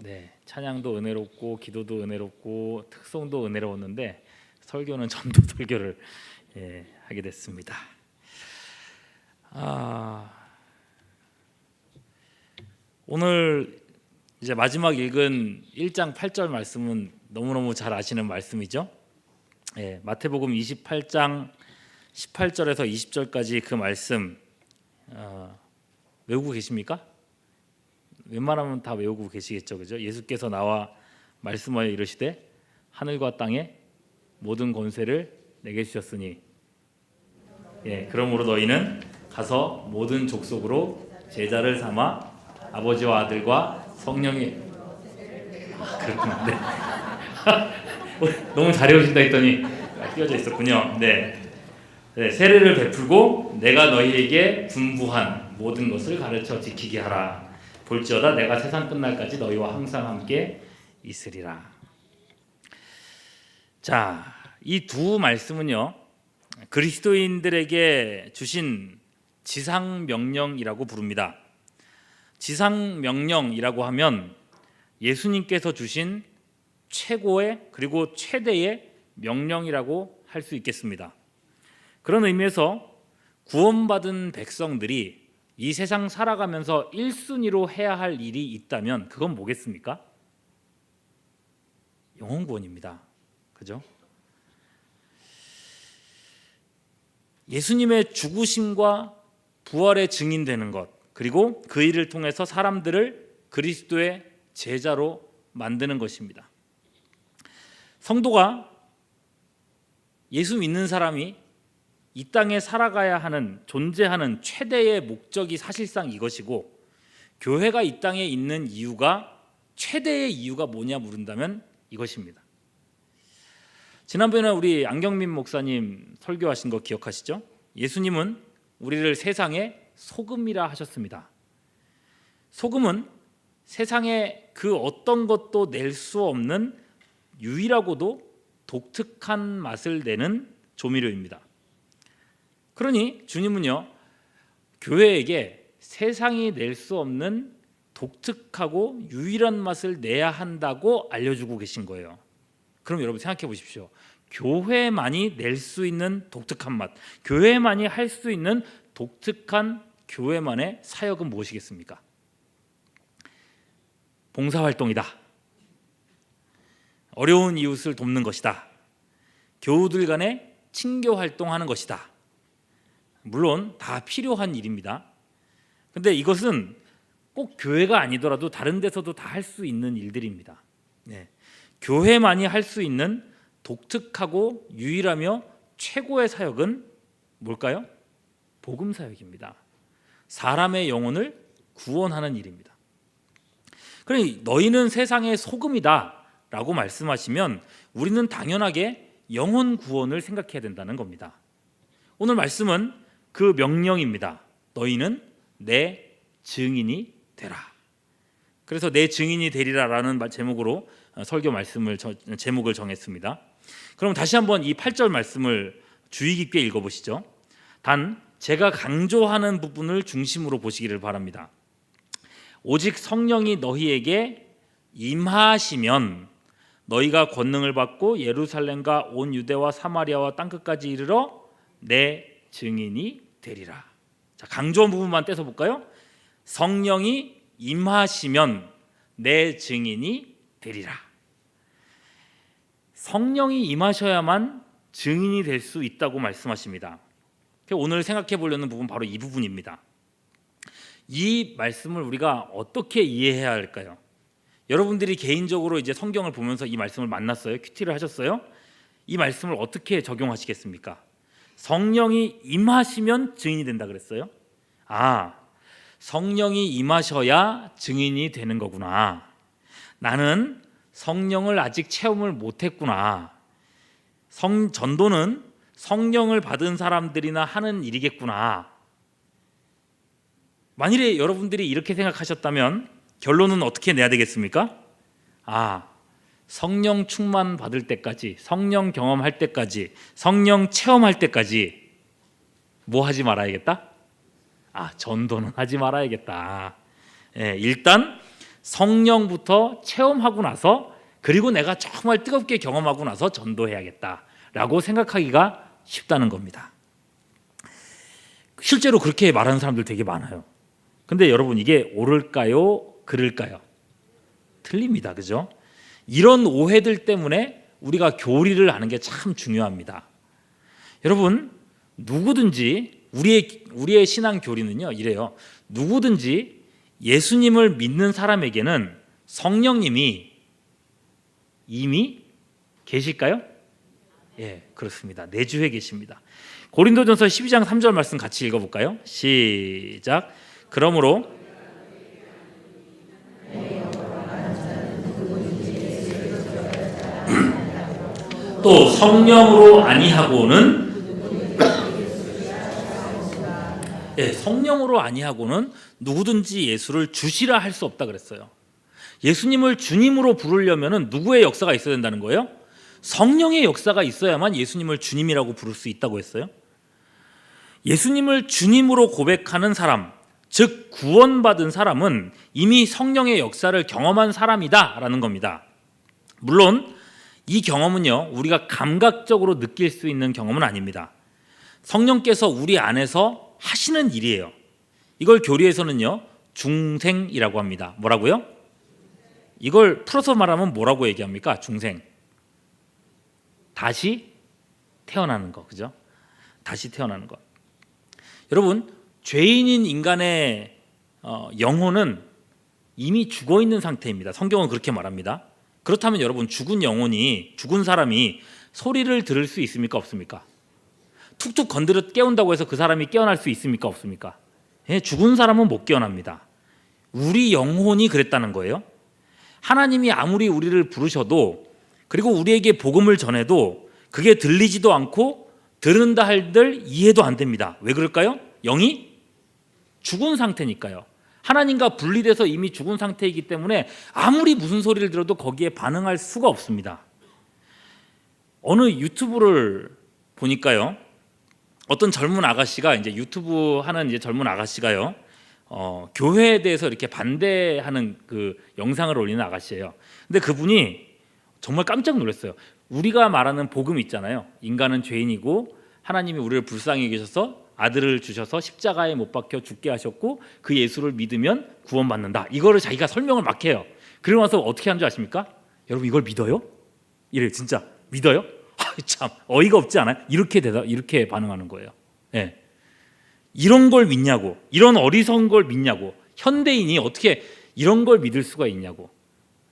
네, 찬양도 은혜롭고 기도도 은혜롭고 특송도 은혜로웠는데 설교는 전도 설교를 하게 됐습니다. 오늘 이제 마지막 읽은 1장 8절 말씀은 너무너무 잘 아시는 말씀이죠. 마태복음 28장 18절에서 20절까지 그 말씀 외우고 계십니까? 웬만하면 다 외우고 계시겠죠, 그죠? 예수께서 나와 말씀하여 이르시되 하늘과 땅의 모든 권세를 내게 주셨으니 그러므로 너희는 가서 모든 족속으로 제자를 삼아 아버지와 아들과 성령이 그렇구나. 네. 너무 잘해 오신다 했더니 띄어져 있었군요. 세례를 베풀고 내가 너희에게 분부한 모든 것을 가르쳐 지키게 하라. 볼지어다 내가 세상 끝날까지 너희와 항상 함께 있으리라. 자, 이 두 말씀은요, 그리스도인들에게 주신 지상 명령이라고 부릅니다. 지상 명령이라고 하면 예수님께서 주신 최고의 그리고 최대의 명령이라고 할 수 있겠습니다. 그런 의미에서 구원받은 백성들이 이 세상 살아가면서 1순위로 해야 할 일이 있다면 그건 뭐겠습니까? 영혼 구원입니다. 그죠? 예수님의 죽으심과 부활의 증인되는 것, 그리고 그 일을 통해서 사람들을 그리스도의 제자로 만드는 것입니다. 성도가 예수 믿는 사람이 이 땅에 살아가야 하는, 존재하는 최대의 목적이 사실상 이것이고, 교회가 이 땅에 있는 이유가, 최대의 이유가 뭐냐 물은다면 이것입니다. 지난번에 우리 안경민 목사님 설교하신 거 기억하시죠? 예수님은 우리를 세상의 소금이라 하셨습니다. 소금은 세상에 그 어떤 것도 낼 수 없는 유일하고도 독특한 맛을 내는 조미료입니다. 그러니 주님은요, 교회에게 세상이 낼 수 없는 독특하고 유일한 맛을 내야 한다고 알려주고 계신 거예요. 그럼 여러분 생각해 보십시오. 교회만이 낼 수 있는 독특한 맛, 교회만이 할 수 있는 독특한 교회만의 사역은 무엇이겠습니까? 봉사활동이다. 어려운 이웃을 돕는 것이다. 교우들 간에 친교활동하는 것이다. 물론 다 필요한 일입니다. 근데 이것은 꼭 교회가 아니더라도 다른 데서도 다 할 수 있는 일들입니다. 교회만이 할 수 있는 독특하고 유일하며 최고의 사역은 뭘까요? 복음 사역입니다. 사람의 영혼을 구원하는 일입니다. 그러니 너희는 세상의 소금이다 라고 말씀하시면 우리는 당연하게 영혼 구원을 생각해야 된다는 겁니다. 오늘 말씀은 그 명령입니다. 너희는 내 증인이 되라. 그래서 내 증인이 되리라라는 제목으로 설교 말씀을 제목을 정했습니다. 그럼 다시 한번 이 8절 말씀을 주의 깊게 읽어보시죠. 단 제가 강조하는 부분을 중심으로 보시기를 바랍니다. 오직 성령이 너희에게 임하시면 너희가 권능을 받고 예루살렘과 온 유대와 사마리아와 땅끝까지 이르러 내 증인이 되리라. 자, 강조한 부분만 떼서 볼까요? 성령이 임하시면 내 증인이 되리라. 성령이 임하셔야만 증인이 될 수 있다고 말씀하십니다. 오늘 생각해 보려는 부분 바로 이 부분입니다. 이 말씀을 우리가 어떻게 이해해야 할까요? 여러분들이 개인적으로 이제 성경을 보면서 이 말씀을 만났어요? 큐티를 하셨어요? 이 말씀을 어떻게 적용하시겠습니까? 성령이 임하시면 증인이 된다 그랬어요? 성령이 임하셔야 증인이 되는 거구나. 나는 성령을 아직 체험을 못했구나. 전도는 성령을 받은 사람들이나 하는 일이겠구나. 만일에 여러분들이 이렇게 생각하셨다면 결론은 어떻게 내야 되겠습니까? 성령 충만 받을 때까지, 성령 경험할 때까지, 성령 체험할 때까지 뭐 하지 말아야겠다? 전도는 하지 말아야겠다. 일단 성령부터 체험하고 나서 그리고 내가 정말 뜨겁게 경험하고 나서 전도해야겠다라고 생각하기가 쉽다는 겁니다. 실제로 그렇게 말하는 사람들 되게 많아요. 근데 여러분 이게 옳을까요? 그를까요? 틀립니다. 그죠? 이런 오해들 때문에 우리가 교리를 아는 게 참 중요합니다. 여러분 누구든지 우리의 신앙 교리는요 이래요. 누구든지 예수님을 믿는 사람에게는 성령님이 이미 계실까요? 예, 그렇습니다. 내주에 계십니다. 고린도전서 12장 3절 말씀 같이 읽어볼까요? 시작. 그러므로 또 성령으로 아니하고는 성령으로 아니하고는 누구든지 예수를 주시라 할 수 없다 그랬어요. 예수님을 주님으로 부르려면 누구의 역사가 있어야 된다는 거예요? 성령의 역사가 있어야만 예수님을 주님이라고 부를 수 있다고 했어요. 예수님을 주님으로 고백하는 사람, 즉 구원받은 사람은 이미 성령의 역사를 경험한 사람이다라는 겁니다. 물론 이 경험은요 우리가 감각적으로 느낄 수 있는 경험은 아닙니다. 성령께서 우리 안에서 하시는 일이에요. 이걸 교리에서는요 중생이라고 합니다. 뭐라고요? 이걸 풀어서 말하면 뭐라고 얘기합니까? 중생. 다시 태어나는 거, 그죠? 다시 태어나는 것. 여러분 죄인인 인간의 영혼은 이미 죽어 있는 상태입니다. 성경은 그렇게 말합니다. 그렇다면 여러분 죽은 사람이 소리를 들을 수 있습니까? 없습니까? 툭툭 건드려 깨운다고 해서 그 사람이 깨어날 수 있습니까? 없습니까? 예, 죽은 사람은 못 깨어납니다. 우리 영혼이 그랬다는 거예요. 하나님이 아무리 우리를 부르셔도 그리고 우리에게 복음을 전해도 그게 들리지도 않고 들은다 할들 이해도 안 됩니다. 왜 그럴까요? 영이 죽은 상태니까요. 하나님과 분리돼서 이미 죽은 상태이기 때문에 아무리 무슨 소리를 들어도 거기에 반응할 수가 없습니다. 어느 유튜브를 보니까요. 어떤 젊은 아가씨가 이제 유튜브 하는 이제 젊은 아가씨가요. 교회에 대해서 이렇게 반대하는 그 영상을 올리는 아가씨예요. 근데 그분이 정말 깜짝 놀랐어요. 우리가 말하는 복음 있잖아요. 인간은 죄인이고 하나님이 우리를 불쌍히 여기셔서 아들을 주셔서 십자가에 못 박혀 죽게 하셨고 그 예수를 믿으면 구원받는다. 이거를 자기가 설명을 막 해요. 그러고 나서 어떻게 하는 줄 아십니까? 여러분 이걸 믿어요? 이래요. 진짜 믿어요? 참 어이가 없지 않아요? 이렇게 반응하는 거예요. 예. 이런 걸 믿냐고, 이런 어리석은 걸 믿냐고, 현대인이 어떻게 이런 걸 믿을 수가 있냐고.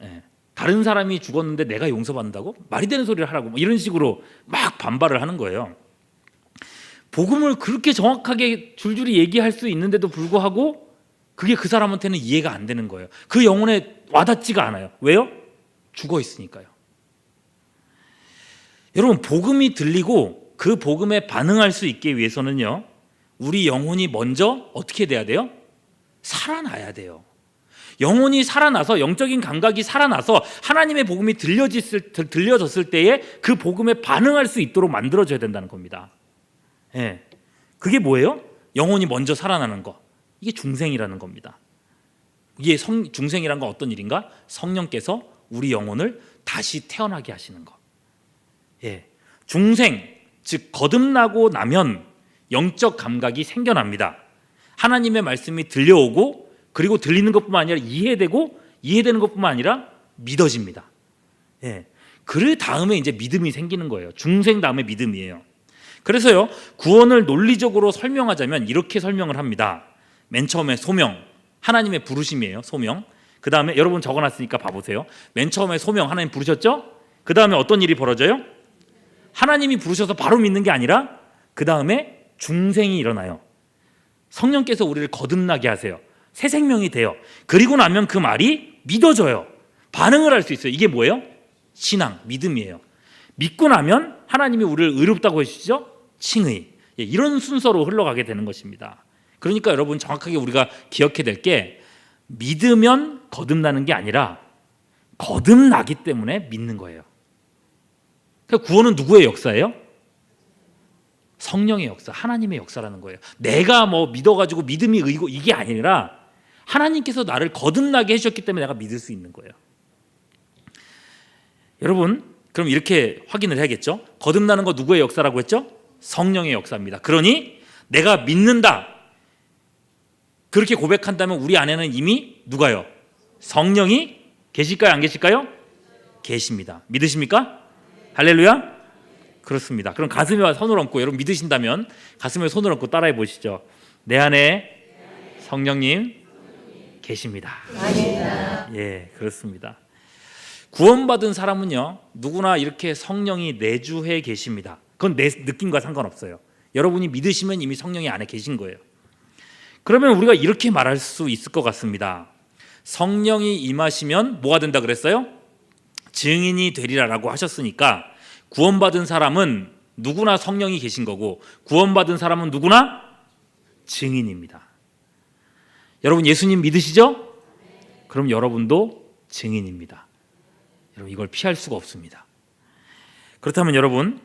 예. 다른 사람이 죽었는데 내가 용서받는다고? 말이 되는 소리를 하라고 뭐 이런 식으로 막 반발을 하는 거예요. 복음을 그렇게 정확하게 줄줄이 얘기할 수 있는데도 불구하고 그게 그 사람한테는 이해가 안 되는 거예요. 그 영혼에 와닿지가 않아요. 왜요? 죽어 있으니까요. 여러분 복음이 들리고 그 복음에 반응할 수 있게 위해서는요 우리 영혼이 먼저 어떻게 돼야 돼요? 살아나야 돼요. 영혼이 살아나서 영적인 감각이 살아나서 하나님의 복음이 들려졌을 때에 그 복음에 반응할 수 있도록 만들어줘야 된다는 겁니다. 예, 그게 뭐예요? 영혼이 먼저 살아나는 거. 이게 중생이라는 겁니다. 이게 중생이란 건 어떤 일인가? 성령께서 우리 영혼을 다시 태어나게 하시는 것. 예, 중생, 즉 거듭나고 나면 영적 감각이 생겨납니다. 하나님의 말씀이 들려오고 그리고 들리는 것뿐만 아니라 이해되는 것뿐만 아니라 믿어집니다. 예, 그 다음에 이제 믿음이 생기는 거예요. 중생 다음에 믿음이에요. 그래서요 구원을 논리적으로 설명하자면 이렇게 설명을 합니다. 맨 처음에 소명, 하나님의 부르심이에요. 소명. 그 다음에 여러분 적어놨으니까 봐보세요. 맨 처음에 소명, 하나님 부르셨죠? 그 다음에 어떤 일이 벌어져요? 하나님이 부르셔서 바로 믿는 게 아니라 그 다음에 중생이 일어나요. 성령께서 우리를 거듭나게 하세요. 새 생명이 돼요. 그리고 나면 그 말이 믿어져요. 반응을 할 수 있어요. 이게 뭐예요? 신앙, 믿음이에요. 믿고 나면 하나님이 우리를 의롭다고 해주시죠? 칭의. 이런 순서로 흘러가게 되는 것입니다. 그러니까 여러분 정확하게 우리가 기억해야 될 게 믿으면 거듭나는 게 아니라 거듭나기 때문에 믿는 거예요. 그러니까 구원은 누구의 역사예요? 성령의 역사, 하나님의 역사라는 거예요. 내가 뭐 믿어가지고 믿음이 의고 이게 아니라 하나님께서 나를 거듭나게 해주셨기 때문에 내가 믿을 수 있는 거예요. 여러분, 그럼 이렇게 확인을 해야겠죠? 거듭나는 거 누구의 역사라고 했죠? 성령의 역사입니다. 그러니 내가 믿는다, 그렇게 고백한다면 우리 안에는 이미 누가요? 성령이 계실까요? 안 계실까요? 계십니다. 믿으십니까? 할렐루야? 그렇습니다. 그럼 가슴에 손을 얹고, 여러분 믿으신다면 가슴에 손을 얹고 따라해 보시죠. 내 안에 성령님 계십니다. 예, 그렇습니다. 구원받은 사람은요, 누구나 이렇게 성령이 내주해 계십니다. 그건 내 느낌과 상관없어요. 여러분이 믿으시면 이미 성령이 안에 계신 거예요. 그러면 우리가 이렇게 말할 수 있을 것 같습니다. 성령이 임하시면 뭐가 된다 그랬어요? 증인이 되리라라고 하셨으니까 구원받은 사람은 누구나 성령이 계신 거고, 구원받은 사람은 누구나 증인입니다. 여러분 예수님 믿으시죠? 그럼 여러분도 증인입니다. 여러분 이걸 피할 수가 없습니다. 그렇다면 여러분,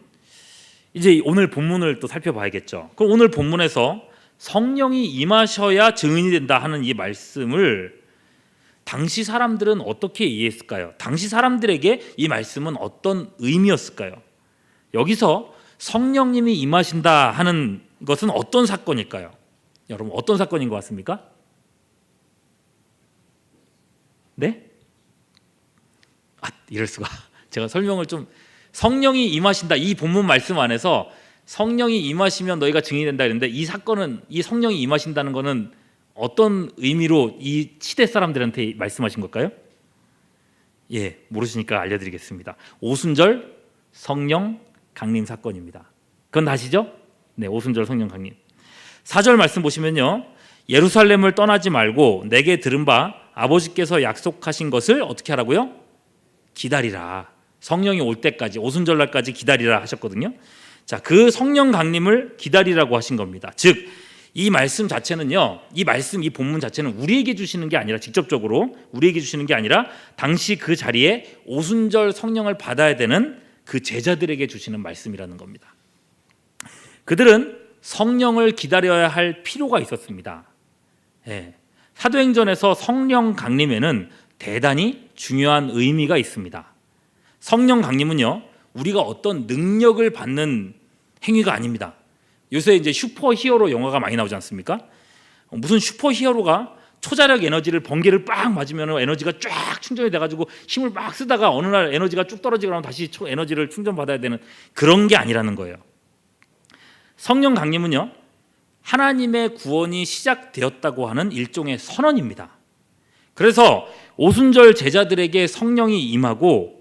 이제 오늘 본문을 또 살펴봐야겠죠. 그럼 오늘 본문에서 성령이 임하셔야 증인이 된다 하는 이 말씀을 당시 사람들은 어떻게 이해했을까요? 당시 사람들에게 이 말씀은 어떤 의미였을까요? 여기서 성령님이 임하신다 하는 것은 어떤 사건일까요? 여러분 어떤 사건인 것 같습니까? 네? 이럴 수가. 제가 설명을 좀, 성령이 임하신다, 이 본문 말씀 안에서 성령이 임하시면 너희가 증인이 된다 했는데, 이 사건은, 이 성령이 임하신다는 것은 어떤 의미로 이 시대 사람들한테 말씀하신 걸까요? 예, 모르시니까 알려드리겠습니다. 오순절 성령 강림 사건입니다. 그건 아시죠? 네, 오순절 성령 강림. 4절 말씀 보시면요, 예루살렘을 떠나지 말고 내게 들은 바 아버지께서 약속하신 것을 어떻게 하라고요? 기다리라. 성령이 올 때까지, 오순절날까지 기다리라 하셨거든요. 자, 그 성령 강림을 기다리라고 하신 겁니다. 즉, 이 말씀 자체는요, 이 말씀, 이 본문 자체는 우리에게 주시는 게 아니라, 직접적으로 우리에게 주시는 게 아니라 당시 그 자리에 오순절 성령을 받아야 되는 그 제자들에게 주시는 말씀이라는 겁니다. 그들은 성령을 기다려야 할 필요가 있었습니다. 예. 사도행전에서 성령 강림에는 대단히 중요한 의미가 있습니다. 성령 강림은요, 우리가 어떤 능력을 받는 행위가 아닙니다. 요새 이제 슈퍼히어로 영화가 많이 나오지 않습니까? 무슨 슈퍼히어로가 초자력 에너지를, 번개를 빡 맞으면 에너지가 쫙 충전이 돼가지고 힘을 막 쓰다가 어느 날 에너지가 쭉 떨어지고 나면 다시 에너지를 충전받아야 되는 그런 게 아니라는 거예요. 성령 강림은요, 하나님의 구원이 시작되었다고 하는 일종의 선언입니다. 그래서 오순절 제자들에게 성령이 임하고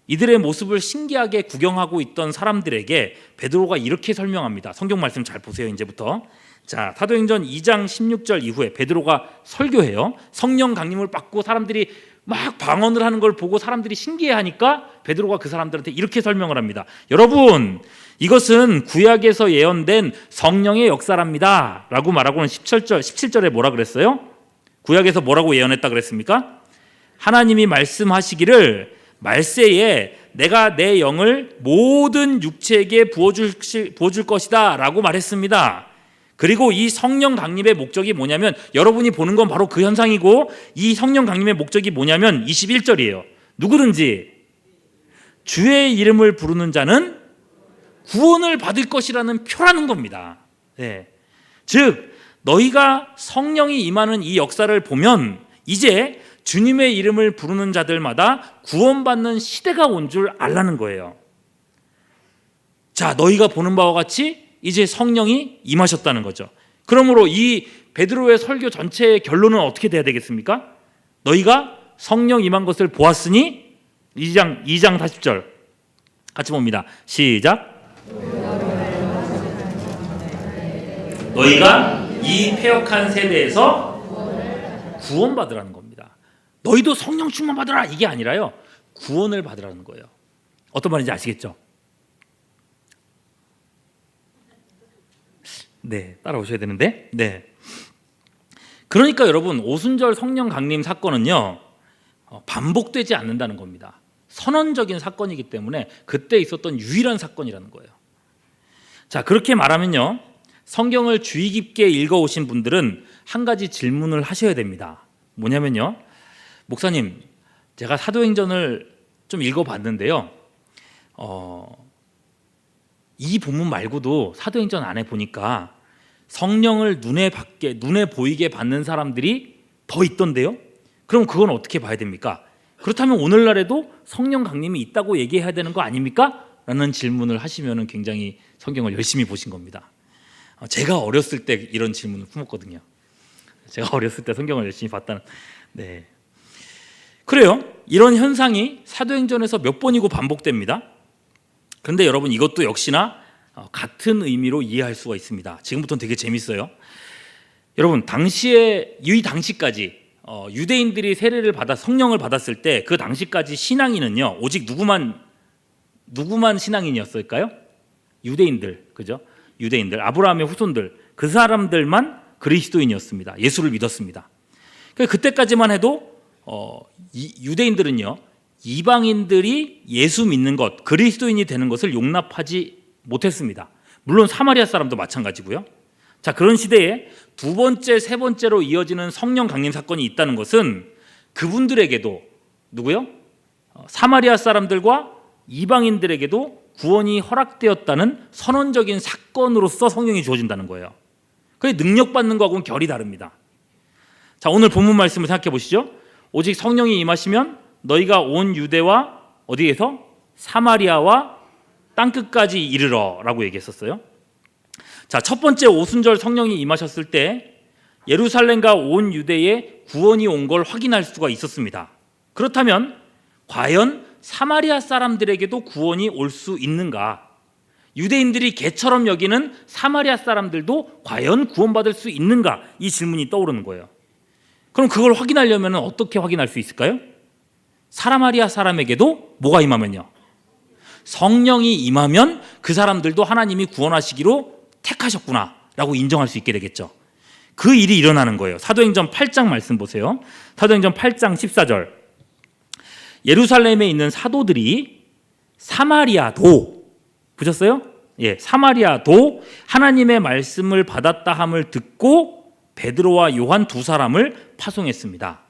이들의 모습을 신기하게 구경하고 있던 사람들에게 베드로가 이렇게 설명합니다. 성경 말씀 잘 보세요. 이제부터. 자, 사도행전 2장 16절 이후에 베드로가 설교해요. 성령 강림을 받고 사람들이 막 방언을 하는 걸 보고 사람들이 신기해하니까 베드로가 그 사람들한테 이렇게 설명을 합니다. 여러분, 이것은 구약에서 예언된 성령의 역사랍니다 라고 말하고는 17절에 뭐라 그랬어요? 구약에서 뭐라고 예언했다 그랬습니까? 하나님이 말씀하시기를 말세에 내가 내 영을 모든 육체에게 부어줄 것이다 라고 말했습니다. 그리고 이 성령 강림의 목적이 뭐냐면, 여러분이 보는 건 바로 그 현상이고, 이 성령 강림의 목적이 뭐냐면 21절이에요. 누구든지 주의 이름을 부르는 자는 구원을 받을 것이라는 표라는 겁니다. 네. 즉 너희가 성령이 임하는 이 역사를 보면 이제 주님의 이름을 부르는 자들마다 구원받는 시대가 온 줄 알라는 거예요. 자, 너희가 보는 바와 같이 이제 성령이 임하셨다는 거죠. 그러므로 이 베드로의 설교 전체의 결론은 어떻게 돼야 되겠습니까? 너희가 성령 임한 것을 보았으니, 2장 40절 같이 봅니다. 시작. 너희가 이 패역한 세대에서 구원받으라는 겁니다. 너희도 성령 충만 받으라, 이게 아니라요, 구원을 받으라는 거예요. 어떤 말인지 아시겠죠? 네, 따라오셔야 되는데. 네. 그러니까 여러분, 오순절 성령 강림 사건은요, 반복되지 않는다는 겁니다. 선언적인 사건이기 때문에 그때 있었던 유일한 사건이라는 거예요. 자, 그렇게 말하면요, 성경을 주의 깊게 읽어오신 분들은 한 가지 질문을 하셔야 됩니다. 뭐냐면요, 목사님, 제가 사도행전을 좀 읽어봤는데요, 이 본문 말고도 사도행전 안에 보니까 성령을 눈에 보이게 받는 사람들이 더 있던데요. 그럼 그건 어떻게 봐야 됩니까? 그렇다면 오늘날에도 성령 강림이 있다고 얘기해야 되는 거 아닙니까? 라는 질문을 하시면 굉장히 성경을 열심히 보신 겁니다. 제가 어렸을 때 이런 질문을 품었거든요. 제가 어렸을 때 성경을 열심히 봤다는. 네. 그래요. 이런 현상이 사도행전에서 몇 번이고 반복됩니다. 그런데 여러분, 이것도 역시나 같은 의미로 이해할 수가 있습니다. 지금부터는 되게 재밌어요. 여러분, 이 당시까지 유대인들이 세례를 받아 성령을 받았을 때 그 당시까지 신앙인은요, 오직 누구만 신앙인이었을까요? 유대인들, 그죠? 유대인들, 아브라함의 후손들, 그 사람들만 그리스도인이었습니다. 예수를 믿었습니다. 그때까지만 해도 유대인들은요, 이방인들이 예수 믿는 것, 그리스도인이 되는 것을 용납하지 못했습니다. 물론 사마리아 사람도 마찬가지고요. 자, 그런 시대에 두 번째, 세 번째로 이어지는 성령 강림 사건이 있다는 것은 그분들에게도, 누구요? 사마리아 사람들과 이방인들에게도 구원이 허락되었다는 선언적인 사건으로서 성령이 주어진다는 거예요. 그게 능력받는 거하고는 결이 다릅니다. 자, 오늘 본문 말씀을 생각해 보시죠. 오직 성령이 임하시면 너희가 온 유대와 어디에서? 사마리아와 땅끝까지 이르러 라고 얘기했었어요. 자, 첫 번째 오순절 성령이 임하셨을 때 예루살렘과 온 유대에 구원이 온 걸 확인할 수가 있었습니다. 그렇다면 과연 사마리아 사람들에게도 구원이 올 수 있는가? 유대인들이 개처럼 여기는 사마리아 사람들도 과연 구원받을 수 있는가? 이 질문이 떠오르는 거예요. 그럼 그걸 확인하려면 어떻게 확인할 수 있을까요? 사마리아 사람에게도 뭐가 임하면요? 성령이 임하면 그 사람들도 하나님이 구원하시기로 택하셨구나 라고 인정할 수 있게 되겠죠. 그 일이 일어나는 거예요. 사도행전 8장 말씀 보세요. 사도행전 8장 14절. 예루살렘에 있는 사도들이 사마리아도, 보셨어요? 예, 사마리아도 하나님의 말씀을 받았다 함을 듣고 베드로와 요한 두 사람을 파송했습니다.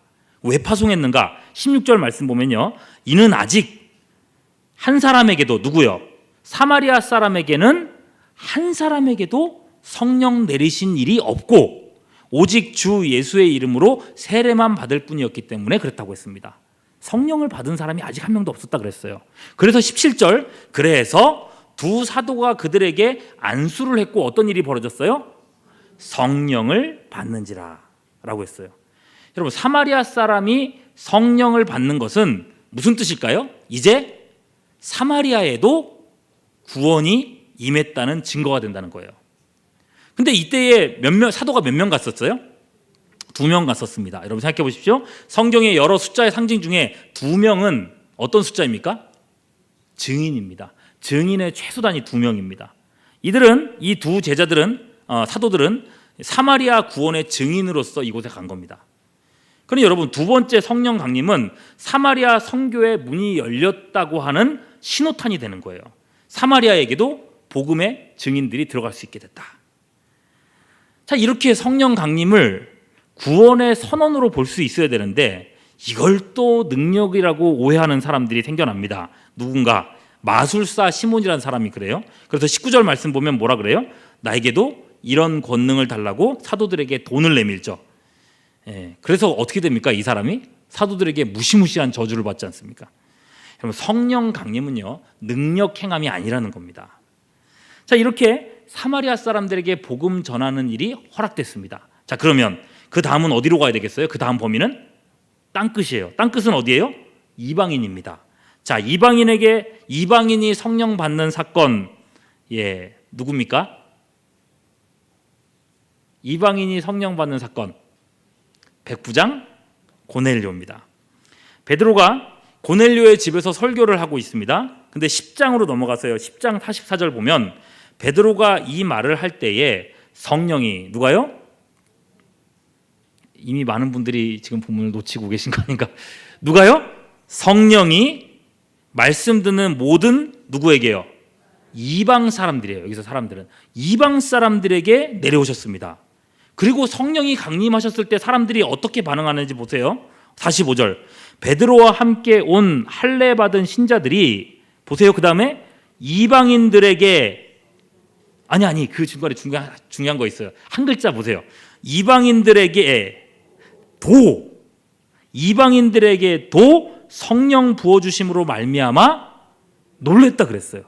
왜 파송했는가? 16절 말씀 보면요, 이는 아직 한 사람에게도, 누구요? 사마리아 사람에게는 한 사람에게도 성령 내리신 일이 없고 오직 주 예수의 이름으로 세례만 받을 뿐이었기 때문에 그랬다고 했습니다. 성령을 받은 사람이 아직 한 명도 없었다 그랬어요. 그래서 17절, 그래서 두 사도가 그들에게 안수를 했고 어떤 일이 벌어졌어요? 성령을 받는지라 라고 했어요. 여러분, 사마리아 사람이 성령을 받는 것은 무슨 뜻일까요? 이제 사마리아에도 구원이 임했다는 증거가 된다는 거예요. 근데 이때에 사도가 몇 명 갔었어요? 2명 갔었습니다. 여러분 생각해 보십시오. 성경의 여러 숫자의 상징 중에 2명은 어떤 숫자입니까? 증인입니다. 증인의 최소단이 2명입니다. 이 두 제자들은, 사도들은 사마리아 구원의 증인으로서 이곳에 간 겁니다. 그러니 여러분, 두 번째 성령 강림은 사마리아 선교의 문이 열렸다고 하는 신호탄이 되는 거예요. 사마리아에게도 복음의 증인들이 들어갈 수 있게 됐다. 자, 이렇게 성령 강림을 구원의 선언으로 볼 수 있어야 되는데 이걸 또 능력이라고 오해하는 사람들이 생겨납니다. 누군가 마술사 시몬이라는 사람이 그래요. 그래서 19절 말씀 보면 뭐라 그래요? 나에게도 이런 권능을 달라고 사도들에게 돈을 내밀죠. 예, 그래서 어떻게 됩니까? 이 사람이 사도들에게 무시무시한 저주를 받지 않습니까? 여러분, 성령 강림은요, 능력 행함이 아니라는 겁니다. 자, 이렇게 사마리아 사람들에게 복음 전하는 일이 허락됐습니다. 자, 그러면 그 다음은 어디로 가야 되겠어요? 그 다음 범위는 땅끝이에요. 땅끝은 어디예요? 이방인입니다. 자, 이방인이 성령 받는 사건, 예, 누굽니까? 이방인이 성령 받는 사건, 백부장 고넬료입니다. 베드로가 고넬료의 집에서 설교를 하고 있습니다. 근데 10장으로 넘어가서요, 10장 44절 보면 베드로가 이 말을 할 때에 성령이, 누가요? 이미 많은 분들이 지금 본문을 놓치고 계신 거 아닌가? 누가요? 성령이 말씀 듣는 모든 누구에게요? 이방 사람들이에요. 여기서 사람들은 이방 사람들에게 내려오셨습니다. 그리고 성령이 강림하셨을 때 사람들이 어떻게 반응하는지 보세요. 45절. 베드로와 함께 온 할례 받은 신자들이 보세요. 그 다음에 이방인들에게 아니 그 중간에 중요한 거 있어요. 한 글자 보세요. 이방인들에게도 성령 부어 주심으로 말미암아 놀랬다 그랬어요.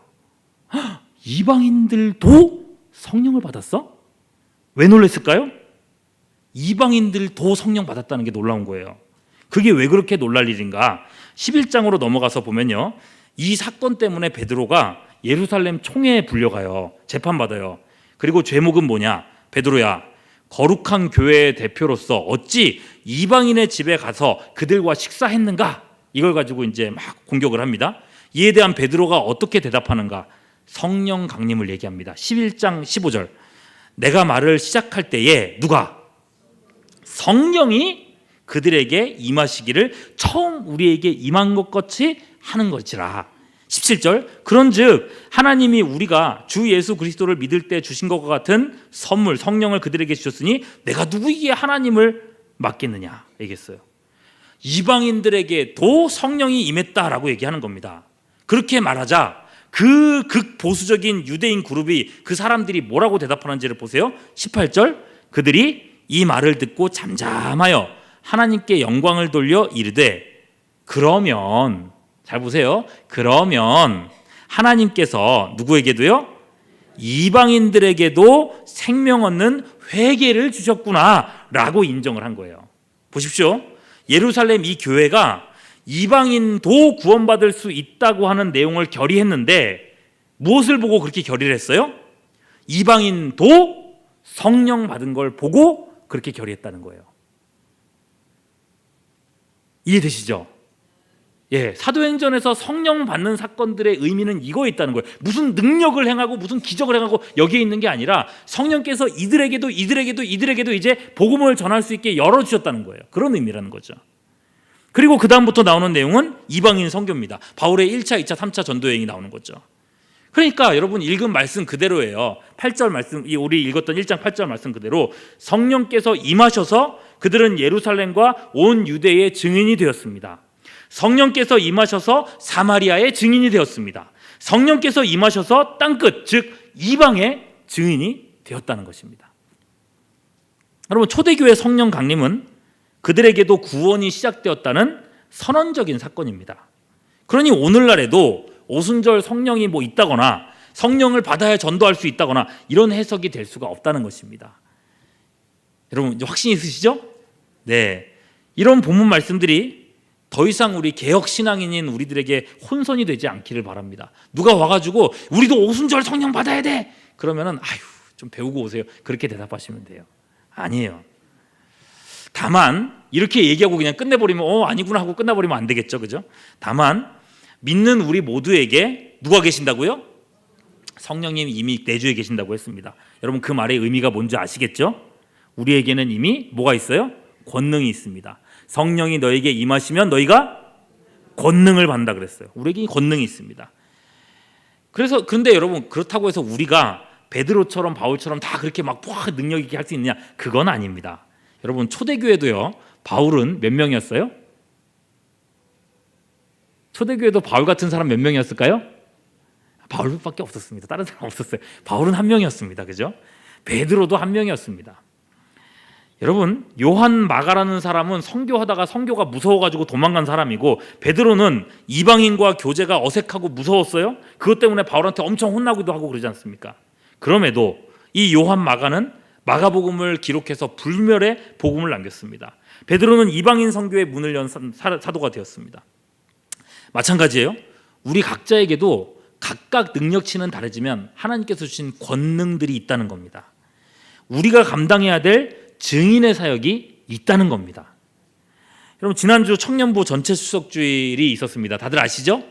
이방인들도 성령을 받았어? 왜 놀랬을까요? 이방인들도 성령 받았다는 게 놀라운 거예요. 그게 왜 그렇게 놀랄 일인가? 11장으로 넘어가서 보면요, 이 사건 때문에 베드로가 예루살렘 총회에 불려가요. 재판받아요. 그리고 죄목은 뭐냐? 베드로야, 거룩한 교회의 대표로서 어찌 이방인의 집에 가서 그들과 식사했는가? 이걸 가지고 이제 막 공격을 합니다. 이에 대한 베드로가 어떻게 대답하는가? 성령 강림을 얘기합니다. 11장 15절. 내가 말을 시작할 때에 누가? 성령이 그들에게 임하시기를 처음 우리에게 임한 것 같이 하는 것이라. 17절. 그런즉 하나님이 우리가 주 예수 그리스도를 믿을 때 주신 것과 같은 선물 성령을 그들에게 주셨으니 내가 누구에게 하나님을 맡겠느냐 얘기했어요. 이방인들에게도 성령이 임했다라고 얘기하는 겁니다. 그렇게 말하자 그 극보수적인 유대인 그룹이 그 사람들이 뭐라고 대답하는지를 보세요. 18절. 그들이 이 말을 듣고 잠잠하여 하나님께 영광을 돌려 이르되, 그러면 잘 보세요. 그러면 하나님께서 누구에게도요? 이방인들에게도 생명 얻는 회개를 주셨구나 라고 인정을 한 거예요. 보십시오. 예루살렘 이 교회가 이방인도 구원받을 수 있다고 하는 내용을 결의했는데 무엇을 보고 그렇게 결의를 했어요? 이방인도 성령 받은 걸 보고 그렇게 결의했다는 거예요. 이해되시죠? 예, 사도행전에서 성령 받는 사건들의 의미는 이거에 있다는 거예요. 무슨 능력을 행하고 무슨 기적을 행하고 여기에 있는 게 아니라 성령께서 이들에게도 이제 복음을 전할 수 있게 열어주셨다는 거예요. 그런 의미라는 거죠. 그리고 그 다음부터 나오는 내용은 이방인 선교입니다. 바울의 1차, 2차, 3차 전도여행이 나오는 거죠. 그러니까 여러분 읽은 말씀 그대로예요. 8절 말씀, 우리 읽었던 1장 8절 말씀 그대로 성령께서 임하셔서 그들은 예루살렘과 온 유대의 증인이 되었습니다. 성령께서 임하셔서 사마리아의 증인이 되었습니다. 성령께서 임하셔서 땅끝, 즉 이방의 증인이 되었다는 것입니다. 여러분, 초대교회 성령 강림은 그들에게도 구원이 시작되었다는 선언적인 사건입니다. 그러니 오늘날에도 오순절 성령이 뭐 있다거나 성령을 받아야 전도할 수 있다거나 이런 해석이 될 수가 없다는 것입니다. 여러분 이제 확신 있으시죠? 네, 이런 본문 말씀들이 더 이상 우리 개혁 신앙인인 우리들에게 혼선이 되지 않기를 바랍니다. 누가 와가지고 우리도 오순절 성령 받아야 돼 그러면은 아유 좀 배우고 오세요 그렇게 대답하시면 돼요. 아니에요. 다만 이렇게 얘기하고 그냥 끝내버리면 아니구나 하고 끝나버리면 안 되겠죠, 그죠? 다만 믿는 우리 모두에게 누가 계신다고요? 성령님이 이미 내주에 계신다고 했습니다. 여러분 그 말의 의미가 뭔지 아시겠죠? 우리에게는 이미 뭐가 있어요? 권능이 있습니다. 성령이 너에게 임하시면 너희가 권능을 받는다 그랬어요. 우리에게 권능이 있습니다. 그런데 여러분 그렇다고 해서 우리가 베드로처럼 바울처럼 다 그렇게 막 능력 있게 할 수 있느냐? 그건 아닙니다. 여러분 초대교회도요. 바울은 몇 명이었어요? 초대교회도 바울 같은 사람 몇 명이었을까요? 바울밖에 없었습니다. 다른 사람 없었어요. 바울은 한 명이었습니다. 그죠? 베드로도 한 명이었습니다. 여러분 요한 마가라는 사람은 선교하다가 선교가 무서워가지고 도망간 사람이고 베드로는 이방인과 교제가 어색하고 무서웠어요. 그것 때문에 바울한테 엄청 혼나기도 하고 그러지 않습니까? 그럼에도 이 요한 마가는 마가복음을 기록해서 불멸의 복음을 남겼습니다. 베드로는 이방인 선교의 문을 연 사도가 되었습니다. 마찬가지예요. 우리 각자에게도 각각 능력치는 다르지만 하나님께서 주신 권능들이 있다는 겁니다. 우리가 감당해야 될 증인의 사역이 있다는 겁니다. 여러분 지난주 청년부 전체 수석주일이 있었습니다. 다들 아시죠?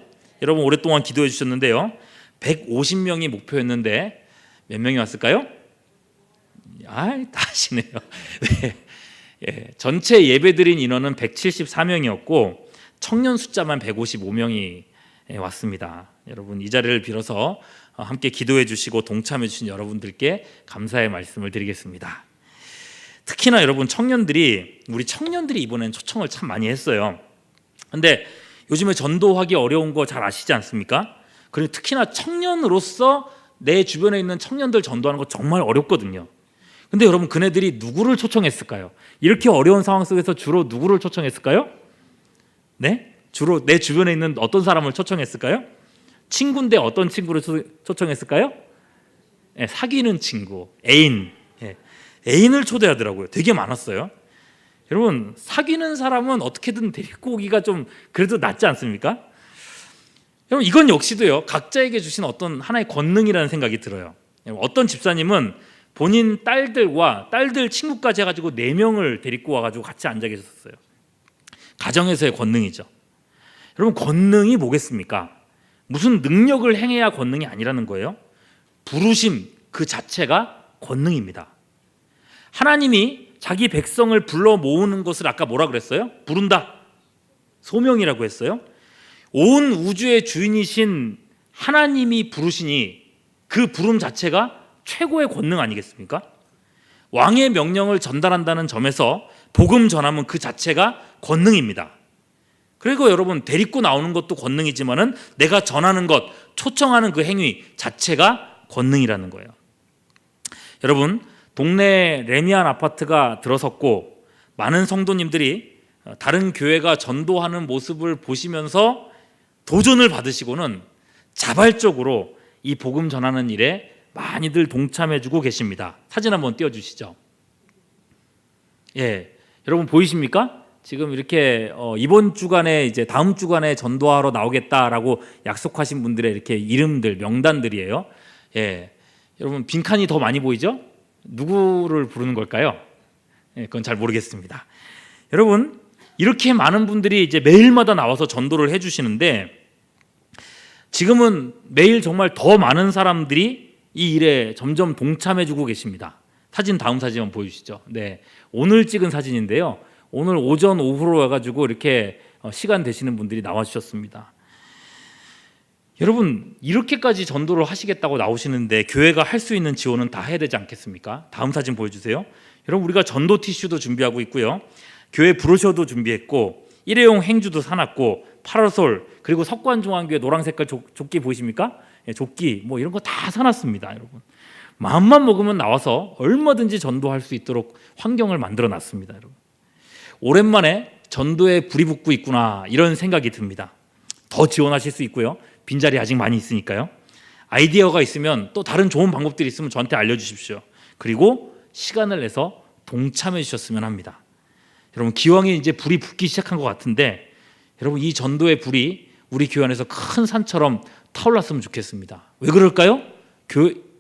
여러분 오랫동안 기도해 주셨는데요. 150명이 목표였는데 몇 명이 왔을까요? 다 아시네요. 네. 예, 전체 예배드린 인원은 174명이었고 청년 숫자만 155명이 왔습니다. 여러분 이 자리를 빌어서 함께 기도해 주시고 동참해 주신 여러분들께 감사의 말씀을 드리겠습니다. 특히나 여러분 우리 청년들이 이번엔 초청을 참 많이 했어요. 근데 요즘에 전도하기 어려운 거 잘 아시지 않습니까? 그리고 특히나 청년으로서 내 주변에 있는 청년들 전도하는 거 정말 어렵거든요. 근데 여러분 그네들이 누구를 초청했을까요? 이렇게 어려운 상황 속에서 주로 누구를 초청했을까요? 네? 주로 내 주변에 있는 어떤 사람을 초청했을까요? 친구인데 어떤 친구를 초청했을까요? 네, 사귀는 친구, 애인. 네, 애인을 초대하더라고요. 되게 많았어요. 여러분 사귀는 사람은 어떻게든 데리고 오기가 좀 그래도 낫지 않습니까? 여러분 이건 역시도요 각자에게 주신 어떤 하나의 권능이라는 생각이 들어요. 어떤 집사님은 본인 딸들 친구까지 해가지고 4명을 데리고 와가지고 같이 앉아 계셨어요. 가정에서의 권능이죠. 여러분 권능이 뭐겠습니까? 무슨 능력을 행해야 권능이 아니라는 거예요. 부르심 그 자체가 권능입니다. 하나님이 자기 백성을 불러 모으는 것을 아까 뭐라 그랬어요? 부른다. 소명이라고 했어요. 온 우주의 주인이신 하나님이 부르시니 그 부름 자체가 최고의 권능 아니겠습니까? 왕의 명령을 전달한다는 점에서 복음 전함은 그 자체가 권능입니다. 그리고 여러분 데리고 나오는 것도 권능이지만은 내가 전하는 것, 초청하는 그 행위 자체가 권능이라는 거예요. 여러분 동네 레미안 아파트가 들어섰고 많은 성도님들이 다른 교회가 전도하는 모습을 보시면서 도전을 받으시고는 자발적으로 이 복음 전하는 일에 많이들 동참해주고 계십니다. 사진 한번 띄워주시죠. 예, 여러분 보이십니까? 지금 이렇게 이번 주간에 이제 다음 주간에 전도하러 나오겠다라고 약속하신 분들의 이렇게 이름들 명단들이에요. 예, 여러분 빈칸이 더 많이 보이죠? 누구를 부르는 걸까요? 예, 그건 잘 모르겠습니다. 여러분 이렇게 많은 분들이 이제 매일마다 나와서 전도를 해주시는데 지금은 매일 정말 더 많은 사람들이 이 일에 점점 동참해주고 계십니다. 다음 사진 한번 보여주시죠. 네, 오늘 찍은 사진인데요. 오늘 오전 오후로 와가지고 이렇게 시간 되시는 분들이 나와주셨습니다. 여러분 이렇게까지 전도를 하시겠다고 나오시는데 교회가 할 수 있는 지원은 다 해야 되지 않겠습니까? 다음 사진 보여주세요. 여러분 우리가 전도 티슈도 준비하고 있고요. 교회 브로셔도 준비했고 일회용 행주도 사놨고 파라솔 그리고 석관중앙교회 노란색깔 조끼 보이십니까? 예, 조끼 뭐 이런 거 다 사놨습니다. 여러분 마음만 먹으면 나와서 얼마든지 전도할 수 있도록 환경을 만들어 놨습니다. 여러분 오랜만에 전도에 불이 붙고 있구나 이런 생각이 듭니다. 더 지원하실 수 있고요. 빈자리 아직 많이 있으니까요. 아이디어가 있으면 또 다른 좋은 방법들이 있으면 저한테 알려주십시오. 그리고 시간을 내서 동참해 주셨으면 합니다. 여러분 기왕에 이제 불이 붙기 시작한 것 같은데 여러분 이 전도의 불이 우리 교회 안에서 큰 산처럼 타올랐으면 좋겠습니다. 왜 그럴까요?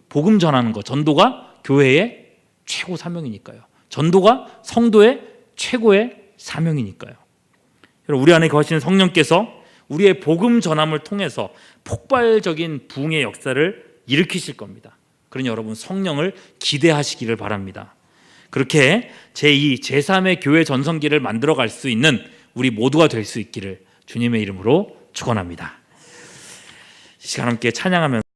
복음 전하는 거 전도가 교회의 최고 사명이니까요. 전도가 성도의 최고의 사명이니까요. 여러분 우리 안에 거하시는 성령께서 우리의 복음 전함을 통해서 폭발적인 부흥의 역사를 일으키실 겁니다. 그러니 여러분 성령을 기대하시기를 바랍니다. 그렇게 제2, 제3의 교회 전성기를 만들어갈 수 있는 우리 모두가 될 수 있기를 주님의 이름으로 축원합니다. 이 시간 함께 찬양하면서